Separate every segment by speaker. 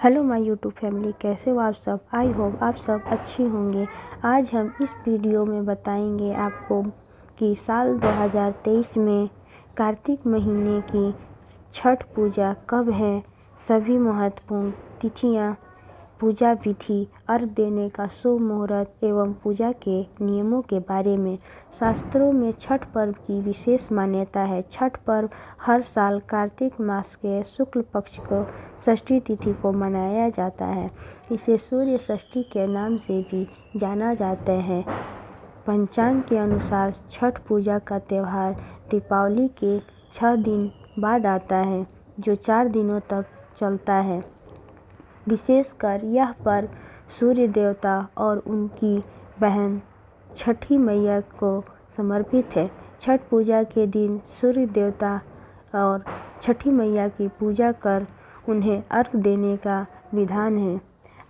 Speaker 1: Hello my YouTube family, कैसे हो आप सब। आई होप आप सब अच्छी होंगे। आज हम इस वीडियो में बताएंगे आपको कि साल 2023 में कार्तिक महीने की छठ पूजा कब है, सभी महत्वपूर्ण तिथियां, पूजा विधि, अर्घ देने का शुभ मुहूर्त एवं पूजा के नियमों के बारे में। शास्त्रों में छठ पर्व की विशेष मान्यता है। छठ पर्व हर साल कार्तिक मास के शुक्ल पक्ष को षष्ठी तिथि को मनाया जाता है। इसे सूर्य षष्ठी के नाम से भी जाना जाता है। पंचांग के अनुसार छठ पूजा का त्यौहार दीपावली के 6 दिन बाद आता है, जो 4 दिनों तक चलता है। विशेषकर यह पर्व सूर्य देवता और उनकी बहन छठी मैया को समर्पित है। छठ पूजा के दिन सूर्य देवता और छठी मैया की पूजा कर उन्हें अर्घ देने का विधान है।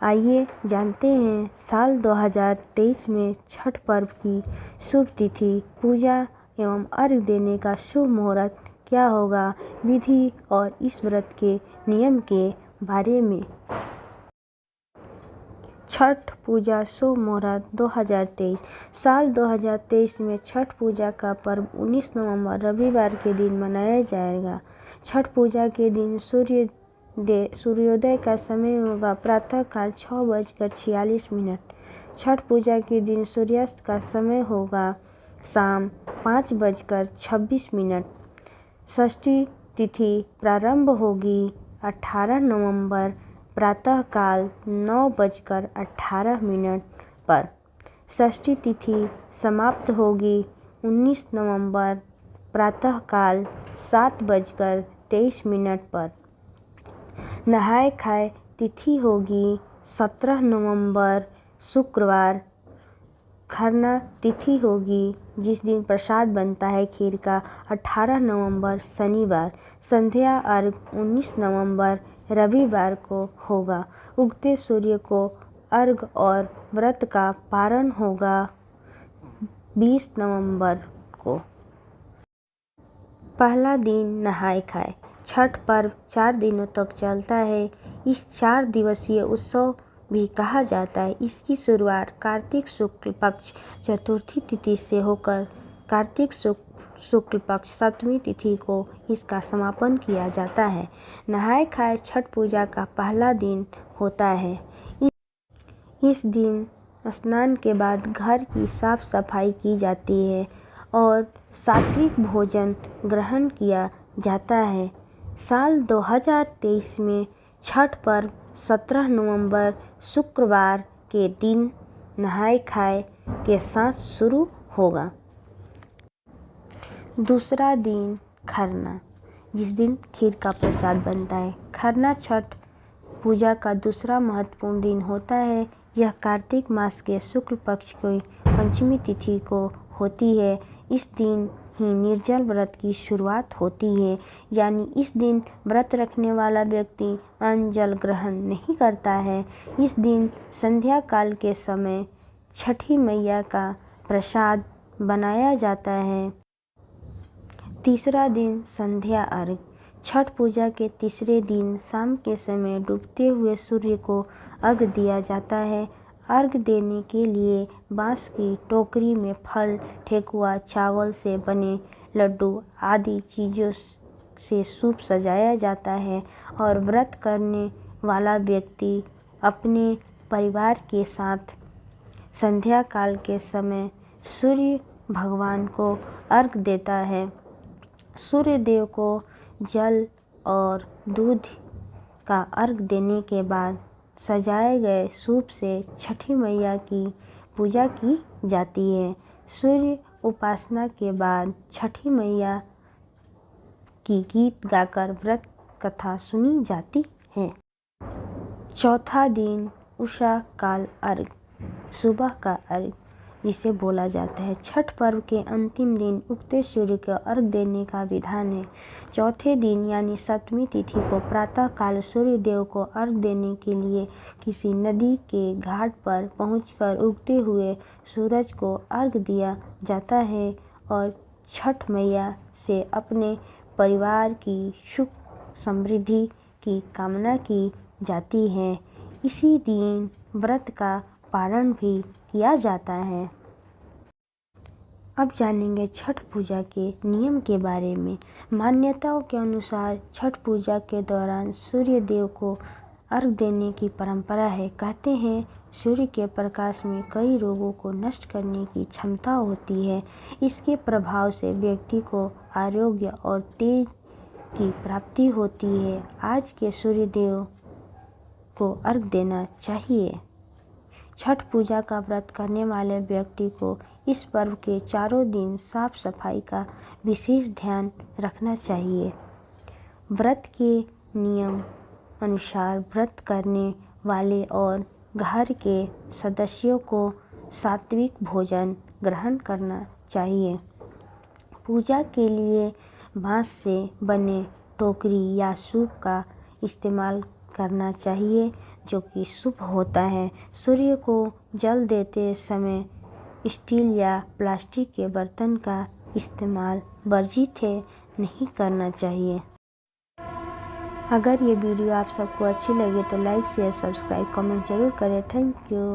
Speaker 1: आइए जानते हैं साल 2023 में छठ पर्व की शुभ तिथि, पूजा एवं अर्घ देने का शुभ मुहूर्त क्या होगा, विधि और इस व्रत के नियम के बारे में। छठ पूजा शुभ मुहूर्त 2023। साल 2023 में छठ पूजा का पर्व 19 नवंबर रविवार के दिन मनाया जाएगा। छठ पूजा के दिन सूर्योदय का समय होगा प्रातःकाल 6:46। छठ पूजा के दिन सूर्यास्त का समय होगा शाम 5:26। षष्ठी तिथि प्रारंभ होगी 18 नवंबर प्रातःकाल 9:18 पर। षष्ठी तिथि समाप्त होगी 19 नवंबर प्रातःकाल 7:23 पर। नहाय खाए तिथि होगी 17 नवंबर शुक्रवार। खरना तिथि होगी जिस दिन प्रसाद बनता है खीर का 18 नवंबर शनिवार। संध्या अर्घ 19 नवंबर रविवार को होगा। उगते सूर्य को अर्घ और व्रत का पारण होगा 20 नवंबर को। पहला दिन नहाय खाए। छठ पर्व 4 दिनों तक चलता है। इस 4 दिवसीय उत्सव भी कहा जाता है। इसकी शुरुआत कार्तिक शुक्ल पक्ष चतुर्थी तिथि से होकर कार्तिक शुक्ल पक्ष सप्तमी तिथि को इसका समापन किया जाता है। नहाय खाए छठ पूजा का पहला दिन होता है। इस दिन स्नान के बाद घर की साफ सफाई की जाती है और सात्विक भोजन ग्रहण किया जाता है। साल 2023 में छठ पर्व 17 नवंबर शुक्रवार के दिन नहाय खाए के साथ शुरू होगा। दूसरा दिन खरना, जिस दिन खीर का प्रसाद बनता है। खरना छठ पूजा का दूसरा महत्वपूर्ण दिन होता है। यह कार्तिक मास के शुक्ल पक्ष की पंचमी तिथि को होती है। इस दिन ही निर्जल व्रत की शुरुआत होती है, यानी इस दिन व्रत रखने वाला व्यक्ति अन्न जल ग्रहण नहीं करता है। इस दिन संध्या काल के समय छठी मैया का प्रसाद बनाया जाता है। तीसरा दिन संध्या अर्घ। छठ पूजा के तीसरे दिन शाम के समय डूबते हुए सूर्य को अर्घ दिया जाता है। अर्घ देने के लिए बांस की टोकरी में फल, ठेकुआ, चावल से बने लड्डू आदि चीज़ों से सूप सजाया जाता है और व्रत करने वाला व्यक्ति अपने परिवार के साथ संध्या काल के समय सूर्य भगवान को अर्घ देता है। सूर्य देव को जल और दूध का अर्घ देने के बाद सजाए गए सूप से छठी मैया की पूजा की जाती है। सूर्य उपासना के बाद छठी मैया की गीत गाकर व्रत कथा सुनी जाती है। चौथा दिन उषा काल अर्घ, सुबह का अर्घ जिसे बोला जाता है। छठ पर्व के अंतिम दिन उगते सूर्य को अर्घ देने का विधान है। चौथे दिन यानी सप्तमी तिथि को प्रातः काल सूर्य देव को अर्घ देने के लिए किसी नदी के घाट पर पहुंचकर उगते हुए सूरज को अर्घ दिया जाता है और छठ मैया से अपने परिवार की सुख समृद्धि की कामना की जाती है। इसी दिन व्रत का पारण भी किया जाता है। अब जानेंगे छठ पूजा के नियम के बारे में। मान्यताओं के अनुसार छठ पूजा के दौरान सूर्य देव को अर्घ देने की परंपरा है। कहते हैं सूर्य के प्रकाश में कई रोगों को नष्ट करने की क्षमता होती है। इसके प्रभाव से व्यक्ति को आरोग्य और तेज की प्राप्ति होती है। आज के सूर्य देव को अर्घ देना चाहिए। छठ पूजा का व्रत करने वाले व्यक्ति को इस पर्व के चारों दिन साफ सफाई का विशेष ध्यान रखना चाहिए। व्रत के नियम अनुसार व्रत करने वाले और घर के सदस्यों को सात्विक भोजन ग्रहण करना चाहिए। पूजा के लिए बांस से बने टोकरी या सूप का इस्तेमाल करना चाहिए, जो कि शुभ होता है। सूर्य को जल देते समय स्टील या प्लास्टिक के बर्तन का इस्तेमाल वर्जित है, नहीं करना चाहिए। अगर ये वीडियो आप सबको अच्छी लगे तो लाइक शेयर सब्सक्राइब कमेंट जरूर करें। Thank you.